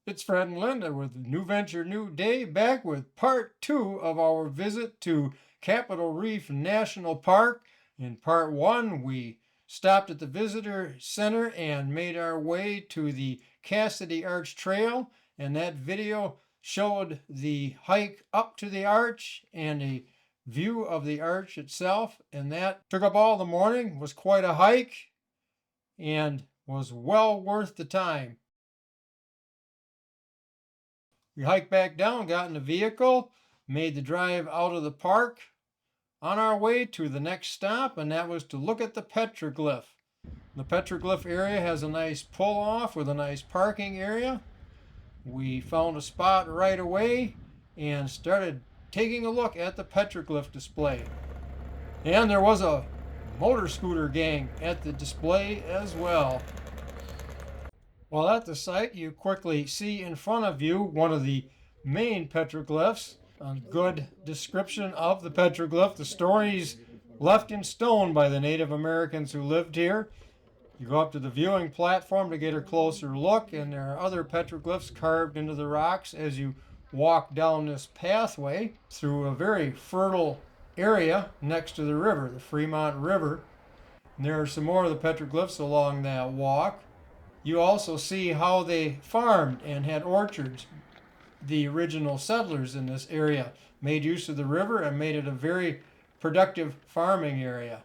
It's Fred and Linda with New Venture, New Day, back with part 2 of our visit to Capitol Reef National Park. In part 1, we stopped at the visitor center and made our way to the Cassidy Arch Trail, and that video showed the hike up to the arch and a view of the arch itself, and that took up all the morning, was quite a hike, and was well worth the time. We hiked back down, got in the vehicle, made the drive out of the park on our way to the next stop, and that was to look at the Petroglyph. The Petroglyph area has a nice pull off with a nice parking area. We found a spot right away and started taking a look at the Petroglyph display. And there was a motor scooter gang at the display as well. While at the site, you quickly see in front of you one of the main petroglyphs. A good description of the petroglyph, the stories left in stone by the Native Americans who lived here. You go up to the viewing platform to get a closer look, and there are other petroglyphs carved into the rocks as you walk down this pathway through a very fertile area next to the river, the Fremont River. And there are some more of the petroglyphs along that walk. You also see how they farmed and had orchards. The original settlers in this area made use of the river and made it a very productive farming area,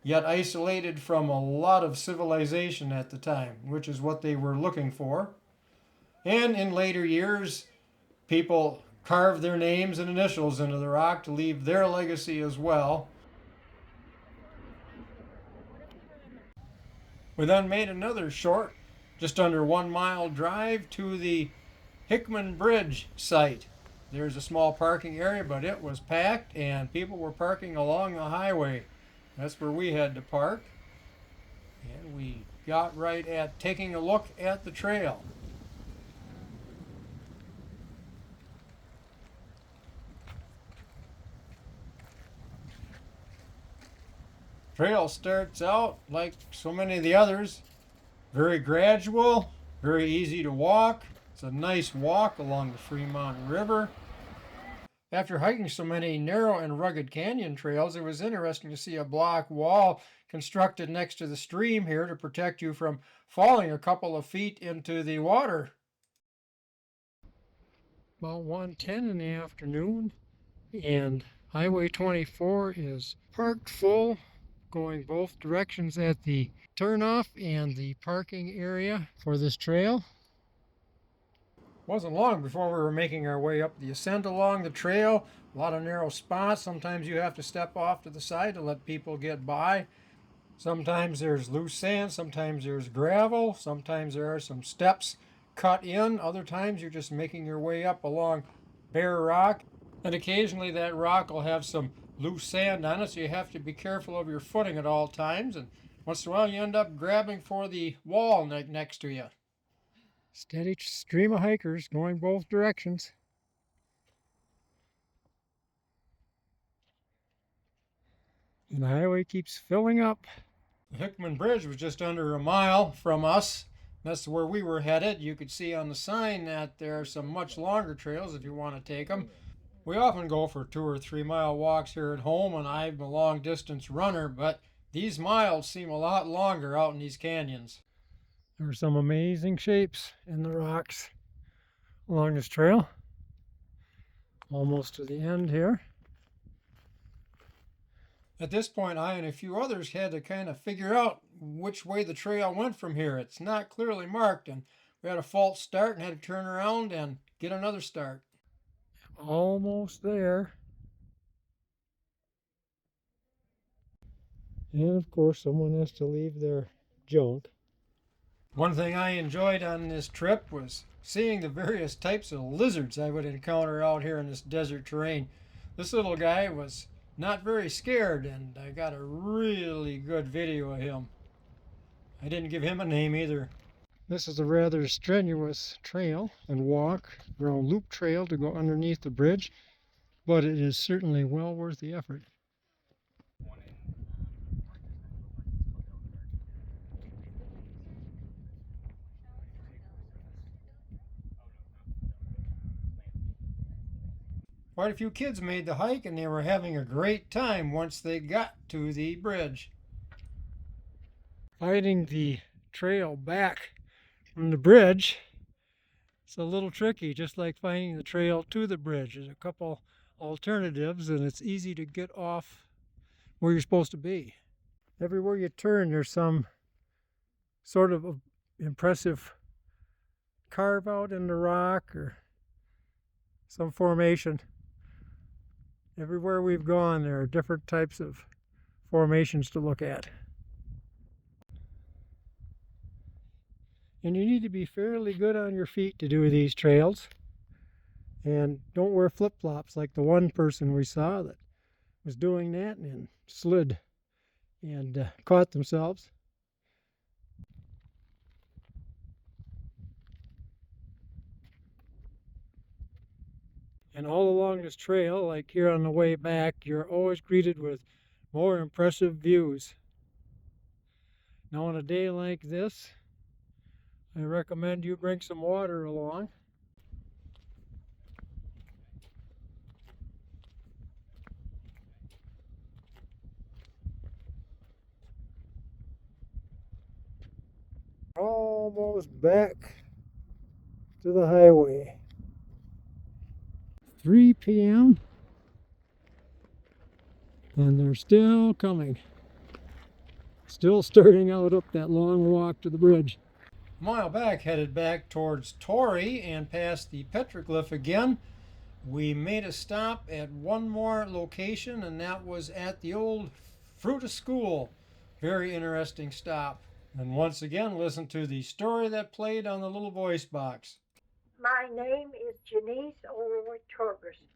yet isolated from a lot of civilization at the time, which is what they were looking for. And in later years, people carved their names and initials into the rock to leave their legacy as well. We then made another short, just under 1 mile drive to the Hickman Bridge site. There's a small parking area, but it was packed and people were parking along the highway. That's where we had to park. And we got right at taking a look at the trail. Trail starts out like so many of the others, very gradual, very easy to walk. It's a nice walk along the Fremont River. After hiking so many narrow and rugged canyon trails, it was interesting to see a block wall constructed next to the stream here to protect you from falling a couple of feet into the water. About 1:10 in the afternoon, and Highway 24 is parked full, going both directions at the turnoff and the parking area for this trail. Wasn't long before we were making our way up the ascent along the trail. A lot of narrow spots. Sometimes you have to step off to the side to let people get by. Sometimes there's loose sand, sometimes there's gravel, sometimes there are some steps cut in. Other times you're just making your way up along bare rock. And occasionally that rock will have some loose sand on it, so you have to be careful of your footing at all times. And once in a while you end up grabbing for the wall next to you. Steady stream of hikers going both directions. And the highway keeps filling up. The Hickman Bridge was just under 1 mile from us. That's where we were headed. You could see on the sign that there are some much longer trails if you want to take them. We often go for 2 or 3 mile walks here at home, and I'm a long distance runner, but these miles seem a lot longer out in these canyons. There are some amazing shapes in the rocks along this trail. Almost to the end here. At this point, I and a few others had to kind of figure out which way the trail went from here. It's not clearly marked, and we had a false start and had to turn around and get another start. Almost there. And of course, someone has to leave their junk. One thing I enjoyed on this trip was seeing the various types of lizards I would encounter out here in this desert terrain. This little guy was not very scared, and I got a really good video of him. I didn't give him a name either. This is a rather strenuous trail and walk, around loop trail to go underneath the bridge, but it is certainly well worth the effort. Quite a few kids made the hike, and they were having a great time once they got to the bridge. Finding the trail back from the bridge, it's a little tricky, just like finding the trail to the bridge. There's a couple alternatives, and it's easy to get off where you're supposed to be. Everywhere you turn, there's some sort of impressive carve out in the rock or some formation. Everywhere we've gone, there are different types of formations to look at. And you need to be fairly good on your feet to do these trails. And don't wear flip-flops like the one person we saw that was doing that and slid and caught themselves. And all along this trail, like here on the way back, you're always greeted with more impressive views. Now on a day like this, I recommend you bring some water along. Almost back to the highway. 3 p.m. and they're still coming. Still starting out up that long walk to the bridge. A mile back, headed back towards Torrey and past the Petroglyph again. We made a stop at one more location, and that was at the old Fruita school. Very interesting stop. And once again, listen to the story that played on the little voice box. My name is Janice Torgerson,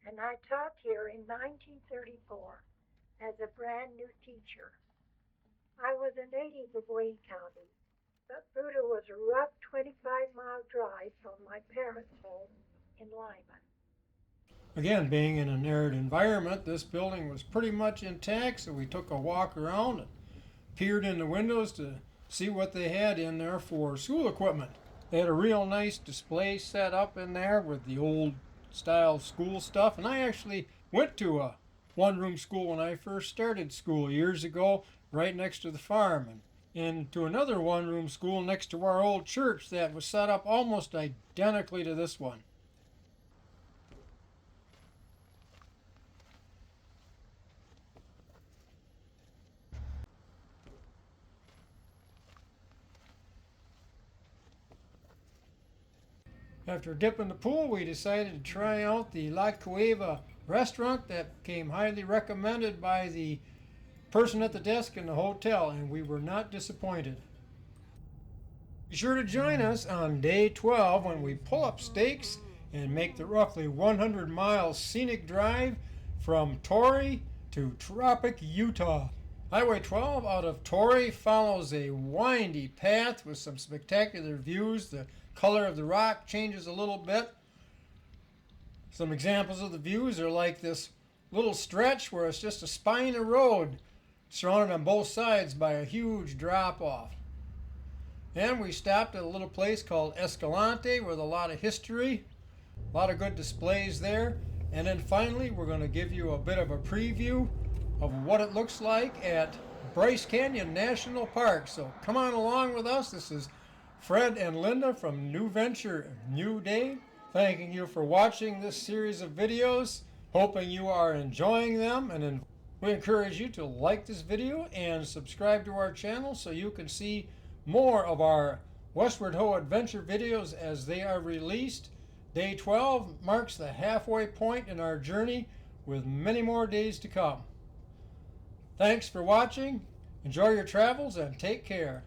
and I taught here in 1934 as a brand new teacher. I was a native of Wayne County, but Fruita was a rough 25-mile drive from my parents' home in Lyman. Again, being in an arid environment, this building was pretty much intact, so we took a walk around and peered in the windows to see what they had in there for school equipment. They had a real nice display set up in there with the old style school stuff, and I actually went to a one-room school when I first started school years ago, right next to the farm, and to another one-room school next to our old church that was set up almost identically to this one. After dipping the pool, we decided to try out the La Cueva restaurant that came highly recommended by the person at the desk in the hotel, and we were not disappointed. Be sure to join us on day 12 when we pull up stakes and make the roughly 100-mile scenic drive from Torrey to Tropic, Utah. Highway 12 out of Torrey follows a windy path with some spectacular views. The color of the rock changes a little bit. Some examples of the views are like this little stretch where it's just a spine of road surrounded on both sides by a huge drop-off. And we stopped at a little place called Escalante with a lot of history, a lot of good displays there. And then finally, we're going to give you a bit of a preview of what it looks like at Bryce Canyon National Park. So come on along with us. This is Fred and Linda from New Venture, New Day, thanking you for watching this series of videos, hoping you are enjoying them, and we encourage you to like this video and subscribe to our channel so you can see more of our Westward Ho adventure videos as they are released. Day 12 marks the halfway point in our journey with many more days to come. Thanks for watching, enjoy your travels, and take care.